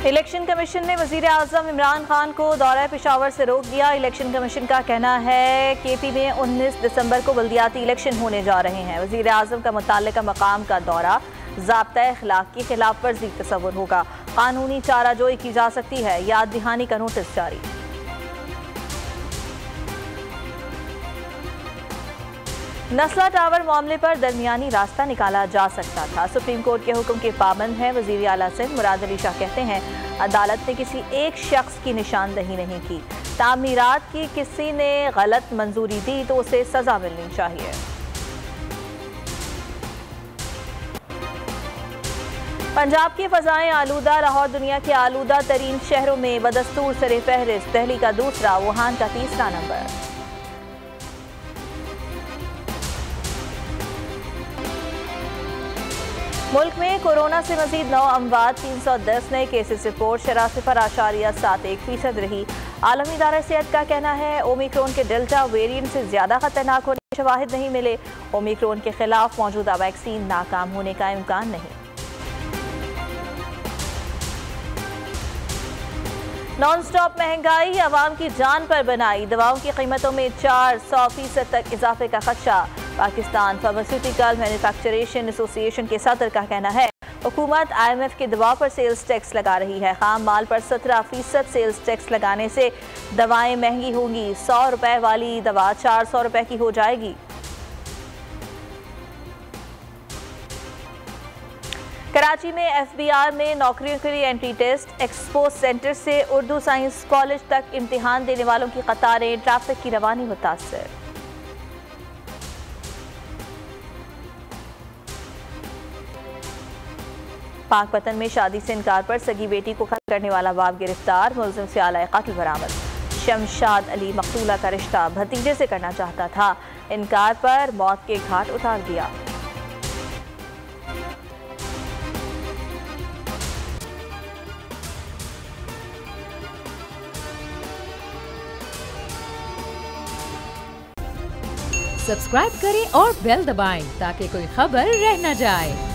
Election commission ने वजीर आजम इमरान खान को दौरा पेशावर से रोक दिया। इलेक्शन कमीशन का कहना है केपी में 19 दिसंबर को बल्दियाती इलेक्शन होने जा रहे हैं। वजीर आजम का मुताल्लिका मकाम का दौरा ज़ाब्ता अखलाक की खिलाफ वर्जी तस्वुर होगा। कानूनी चाराजोई की जा सकती है। याद दहानी का नोटिस जारी। नस्ला टावर मामले पर दरमियानी रास्ता निकाला जा सकता था। सुप्रीम कोर्ट के हुक्म के पाबंद हैं वजीर आला सिंध मुराद अली शाह कहते हैं अदालत ने किसी एक शख्स की निशानदही नहीं की। तामीरात की किसी ने गलत मंजूरी दी तो उसे सजा मिलनी चाहिए। पंजाब की फजाएं आलूदा। लाहौर दुनिया के आलूदा तरीन शहरों में बदस्तूर सरे फहरिस्त। दिल्ली का दूसरा, वुहान का तीसरा नंबर। मुल्क में कोरोना से मजीद 9 अमवात, 310 नए केसेस रिपोर्ट। शरह 0.71% रही। आलमी इदारा सेहत का कहना है ओमिक्रॉन के डेल्टा वेरिएंट से ज्यादा खतरनाक होने के शवाहिद नहीं मिले। ओमिक्रॉन के खिलाफ मौजूदा वैक्सीन नाकाम होने का इम्कान नहीं। नॉन स्टॉप महंगाई अवाम की जान पर बनाई। दवाओं की कीमतों में 400% तक इजाफे का खदशा। पाकिस्तान फार्मास्यूटिकल मैन्युफैक्चरेशन एसोसिएशन के सदर का कहना है हुकूमत IMF की दवा पर सेल्स टैक्स लगा रही है। खाम माल पर 17% सेल्स टैक्स लगाने से दवाएं महंगी होंगी। 100 रुपए वाली दवा 400 रुपए की हो जाएगी। कराची में FBR में नौकरियों के लिए एंट्री टेस्ट। एक्सपो सेंटर से उर्दू साइंस कॉलेज तक इम्तिहान देने वालों की कतारें। ट्रैफिक की रवानी मुतासर। पाकपतन में शादी से इनकार पर सगी बेटी को कत्ल करने वाला बाप गिरफ्तार। मुलजिम से आला कत्ल बरामद। शमशाद अली मकतूला का रिश्ता भतीजे से करना चाहता था। इनकार पर मौत के घाट उतार दिया। सब्सक्राइब करें और बेल दबाएं ताकि कोई खबर रह न जाए।